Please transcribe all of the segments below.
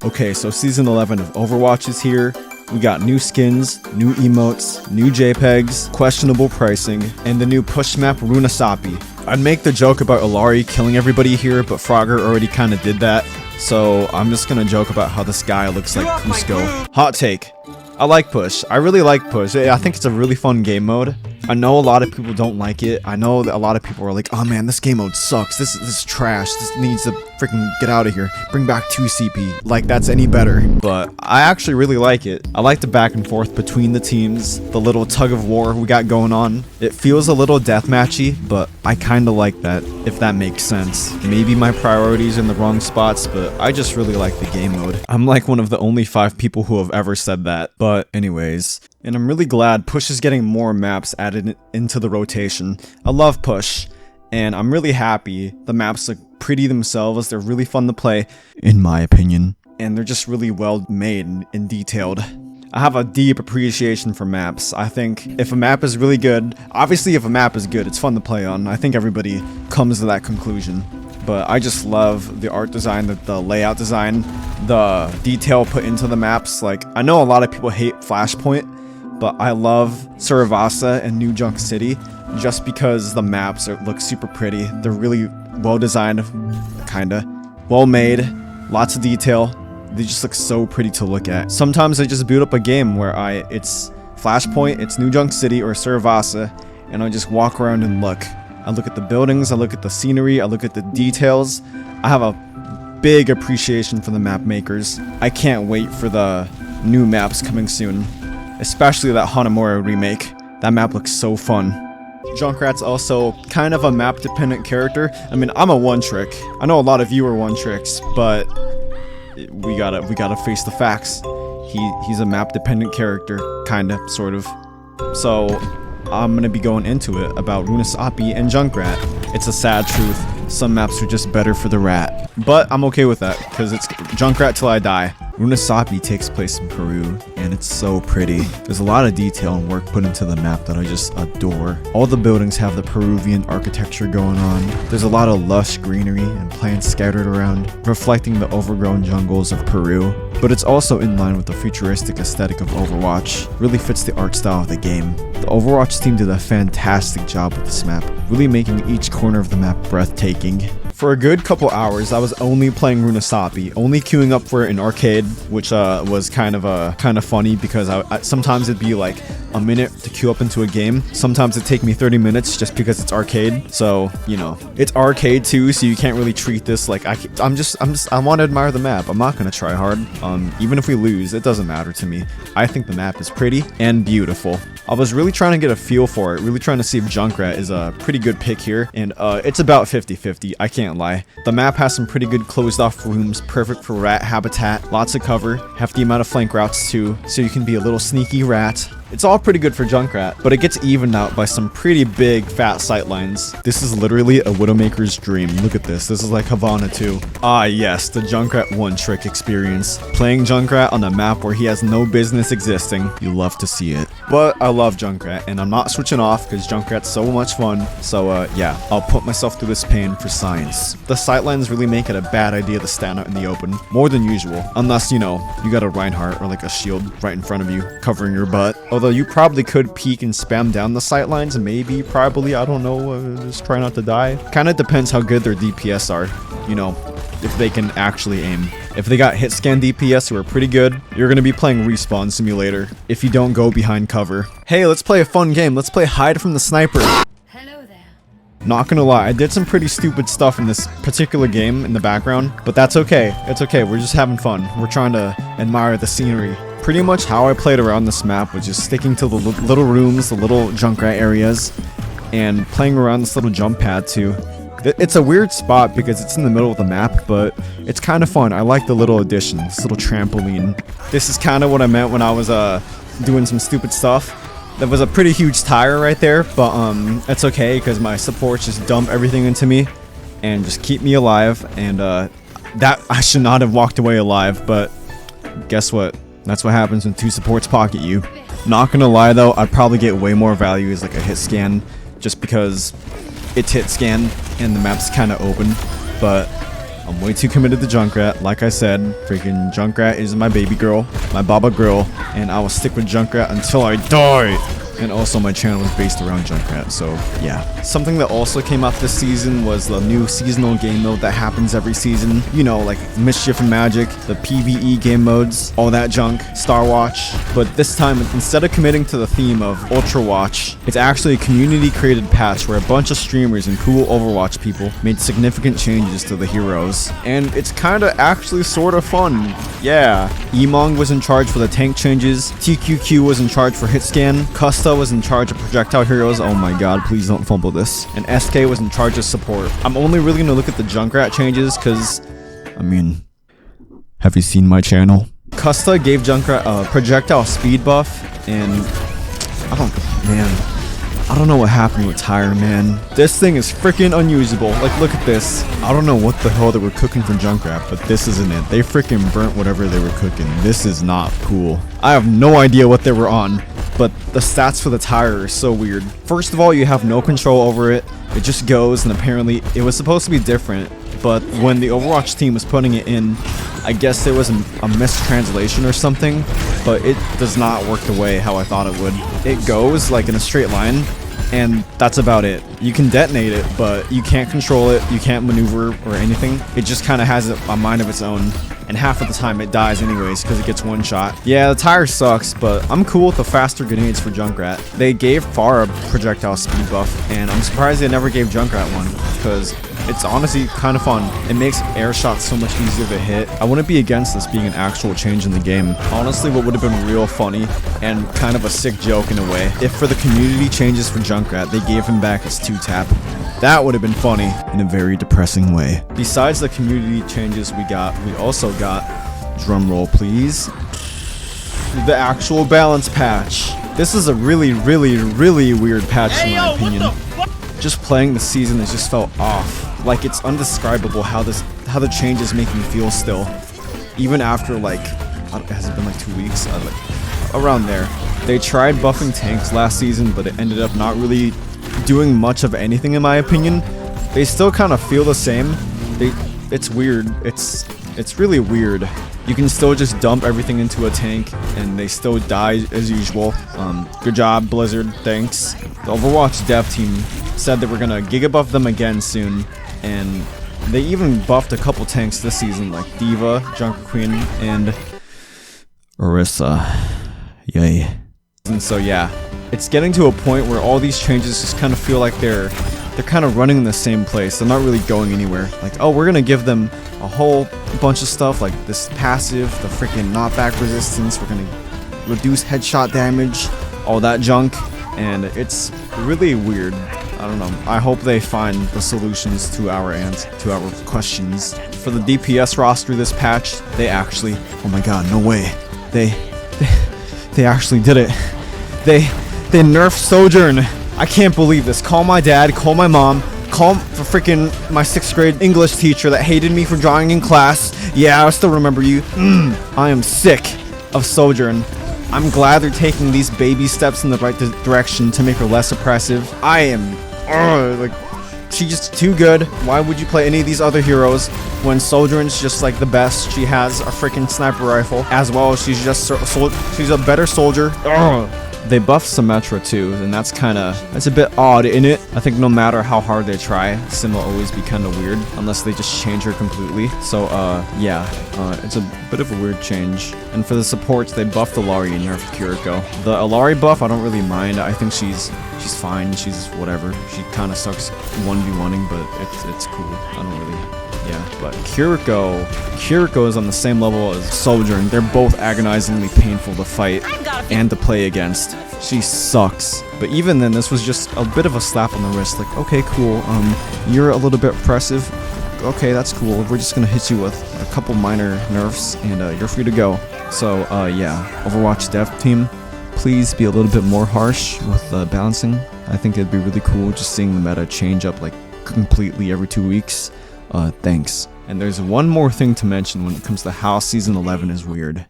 Okay, so Season 11 of Overwatch is here. We got new skins, new emotes, new JPEGs, questionable pricing, and the new push map Runasapi. I'd make the joke about Illari killing everybody here, but Frogger already kinda did that, so I'm just gonna joke about how this guy looks like Cusco. Hot take. I like push. I really like push. I think it's a really fun game mode. I know a lot of people don't like it. I know that a lot of people are like, oh man, this game mode sucks. This is trash. This needs to freaking get out of here. Bring back 2 CP. Like that's any better. But I actually really like it. I like the back and forth between the teams. The little tug of war we got going on. It feels a little deathmatchy, but I kind of like that, if that makes sense. Maybe my priorities in the wrong spots, but I just really like the game mode. I'm like one of the only 5 people who have ever said that. But anyways, and I'm really glad push is getting more maps added into the rotation. I love push, and I'm really happy. The maps look pretty themselves. They're really fun to play, in my opinion, and they're just really well made and detailed. I have a deep appreciation for maps. I think if a map is really good, obviously if a map is good, it's fun to play on. I think everybody comes to that conclusion. But I just love the art design, the layout design, the detail put into the maps. Like, I know a lot of people hate Flashpoint, but I love Saravasa and New Junk City just because the maps look super pretty. They're really well designed, kinda. Well made, lots of detail. They just look so pretty to look at. Sometimes I just boot up a game where it's Flashpoint, it's New Junk City or Saravasa, and I just walk around and look. I look at the buildings, I look at the scenery, I look at the details. I have a big appreciation for the map makers. I can't wait for the new maps coming soon. Especially that Hanamura remake. That map looks so fun. Junkrat's also kind of a map dependent character. I mean, I'm a one-trick. I know a lot of you are one-tricks, but we gotta face the facts. He's a map dependent character, kinda, sort of. So I'm gonna be going into it about Runasapi and Junkrat. It's a sad truth. Some maps are just better for the rat. But I'm okay with that, because it's Junkrat till I die. Runasapi takes place in Peru, and it's so pretty. There's a lot of detail and work put into the map that I just adore. All the buildings have the Peruvian architecture going on. There's a lot of lush greenery and plants scattered around, reflecting the overgrown jungles of Peru. But it's also in line with the futuristic aesthetic of Overwatch. Really fits the art style of the game. The Overwatch team did a fantastic job with this map, really making each corner of the map breathtaking. For a good couple hours, I was only playing Runasapi, only queuing up for it in arcade, which was kind of funny because sometimes it'd be like a minute to queue up into a game. Sometimes it'd take me 30 minutes just because it's arcade. So, you know, it's arcade too, so you can't really treat this like I want to admire the map. I'm not gonna try hard. Even if we lose, it doesn't matter to me. I think the map is pretty and beautiful. I was really trying to get a feel for it, really trying to see if Junkrat is a pretty good pick here, and it's about 50-50, I can't lie. The map has some pretty good closed off rooms, perfect for rat habitat, lots of cover, hefty amount of flank routes too, so you can be a little sneaky rat. It's all pretty good for Junkrat, but it gets evened out by some pretty big fat sightlines. This is literally a Widowmaker's dream. Look at this. This is like Havana 2. Ah yes, the Junkrat one-trick experience. Playing Junkrat on a map where he has no business existing. You love to see it. But I love Junkrat, and I'm not switching off because Junkrat's so much fun. So yeah, I'll put myself through this pain for science. The sightlines really make it a bad idea to stand out in the open, more than usual. Unless, you know, you got a Reinhardt or like a shield right in front of you, covering your butt. Although you probably could peek and spam down the sightlines, maybe, probably, I don't know, just try not to die. Kinda depends how good their DPS are, you know, if they can actually aim. If they got hit scan DPS who are pretty good, you're gonna be playing Respawn Simulator if you don't go behind cover. Hey, let's play a fun game, let's play hide from the sniper. Hello there. Not gonna lie, I did some pretty stupid stuff in this particular game in the background, but that's okay, it's okay, we're just having fun. We're trying to admire the scenery. Pretty much how I played around this map was just sticking to the little rooms, the little Junkrat areas, and playing around this little jump pad too. It's a weird spot because it's in the middle of the map, but it's kind of fun. I like the little addition, this little trampoline. This is kind of what I meant when I was doing some stupid stuff. That was a pretty huge tire right there, but it's okay because my supports just dump everything into me and just keep me alive, and that I should not have walked away alive, but guess what? That's what happens when 2 supports pocket you. Not gonna lie though, I'd probably get way more value as like a hit scan, just because it's hit scan and the map's kind of open, but I'm way too committed to Junkrat. Like I said, freaking Junkrat is my baby girl, my baba girl, and I will stick with Junkrat until I die. And also my channel is based around Junkrat, so yeah. Something that also came out this season was the new seasonal game mode that happens every season. You know, like Mischief and Magic, the PvE game modes, all that junk, Star Watch. But this time, instead of committing to the theme of Ultra Watch, it's actually a community created patch where a bunch of streamers and cool Overwatch people made significant changes to the heroes. And it's kinda actually sorta fun. Yeah. Emong was in charge for the tank changes, TQQ was in charge for hit scan, Custa was in charge of projectile heroes. Oh my god, please don't fumble this. And SK was in charge of support. I'm only really gonna look at the Junkrat changes because, I mean, have you seen my channel? Custa gave Junkrat a projectile speed buff, and I don't know what happened with Tyre, man. This thing is freaking unusable. Like, look at this. I don't know what the hell they were cooking for Junkrat, but this isn't it. They freaking burnt whatever they were cooking. This is not cool. I have no idea what they were on, but the stats for the Tyre are so weird. First of all, you have no control over it. It just goes, and apparently it was supposed to be different, but when the Overwatch team was putting it in, I guess there was a mistranslation or something, but it does not work the way how I thought it would. It goes like in a straight line, and that's about it. You can detonate it, but you can't control it, you can't maneuver or anything. It just kind of has a mind of its own, and half of the time it dies anyways because it gets one shot. Yeah, the Tyre sucks, but I'm cool with the faster grenades for Junkrat. They gave Pharah a projectile speed buff, and I'm surprised they never gave Junkrat one, because it's honestly kind of fun. It makes air shots so much easier to hit. I wouldn't be against this being an actual change in the game. Honestly, what would have been real funny and kind of a sick joke in a way, if for the community changes for Junkrat, they gave him back his 2-tap. That would have been funny in a very depressing way. Besides the community changes we also got, drumroll please, the actual balance patch. This is a really weird patch in my opinion. Just playing the season, it just felt off. Like, it's undescribable how the changes make me feel still. Even after, like, has it been like 2 weeks? Like, around there. They tried buffing tanks last season, but it ended up not really doing much of anything in my opinion. They still kind of feel the same. It's weird. It's really weird. You can still just dump everything into a tank and they still die as usual. Good job, Blizzard, thanks. The Overwatch dev team said that we're gonna giga buff them again soon, and they even buffed a couple tanks this season like Diva, Junker Queen, and Orisa. Yay. And so yeah, it's getting to a point where all these changes just kind of feel like they're kind of running in the same place. They're not really going anywhere. Like, oh, we're gonna give them a whole bunch of stuff like this passive, the freaking knockback resistance, we're gonna reduce headshot damage, all that junk, and it's really weird. I don't know. I hope they find the solutions to our questions. For the DPS roster this patch, they actually, oh my god, no way. They actually did it. They nerfed Sojourn. I can't believe this. Call my dad, call my mom, call for freaking my 6th grade English teacher that hated me for drawing in class. Yeah, I still remember you. I am sick of Sojourn. I'm glad they're taking these baby steps in the right direction to make her less oppressive. I am, like, she's just too good. Why would you play any of these other heroes when Sojourn's just like the best? She has a freaking sniper rifle, as well as she's just she's a better soldier. They buffed Symmetra too, and that's a bit odd, isn't it? I think no matter how hard they try, Sim will always be kind of weird, unless they just change her completely. So, yeah, it's a bit of a weird change. And for the supports, they buffed Illari and nerfed Kiriko. The Illari buff, I don't really mind. I think she's fine. She's whatever. She kind of sucks 1v1ing, but it's cool. I don't really... Yeah, but Kiriko is on the same level as Sojourn. They're both agonizingly painful to fight and to play against. She sucks. But even then, this was just a bit of a slap on the wrist. Like, okay, cool, you're a little bit oppressive. Okay, that's cool. We're just gonna hit you with a couple minor nerfs, and you're free to go. So, yeah, Overwatch dev team, please be a little bit more harsh with balancing. I think it'd be really cool just seeing the meta change up, like, completely every 2 weeks. Thanks. And there's one more thing to mention when it comes to how Season 11 is weird.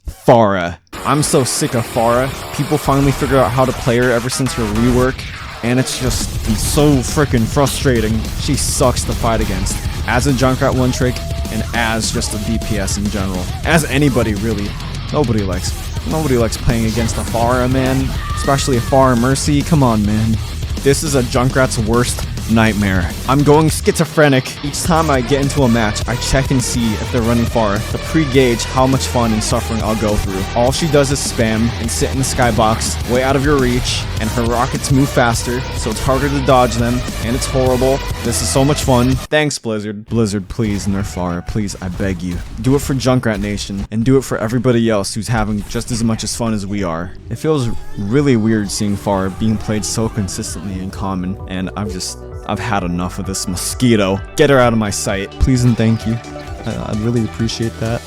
Pharah. I'm so sick of Pharah. People finally figured out how to play her ever since her rework, and it's just so freaking frustrating. She sucks to fight against. as a Junkrat one trick, and as just a DPS in general. As anybody, really. Nobody likes playing against a Pharah, man. Especially a Pharah Mercy. Come on, man. This is a Junkrat's worst nightmare. I'm going schizophrenic. Each time I get into a match, I check and see if they're running Pharah to pre-gauge how much fun and suffering I'll go through. All she does is spam and sit in the skybox, way out of your reach, and her rockets move faster, so it's harder to dodge them, and it's horrible. This is so much fun. Thanks, Blizzard. Blizzard, please nerf Pharah. Please, I beg you. Do it for Junkrat Nation, and do it for everybody else who's having just as much as fun as we are. It feels really weird seeing Pharah being played so consistently in common, and I've had enough of this mosquito. Get her out of my sight. Please and thank you. I'd really appreciate that.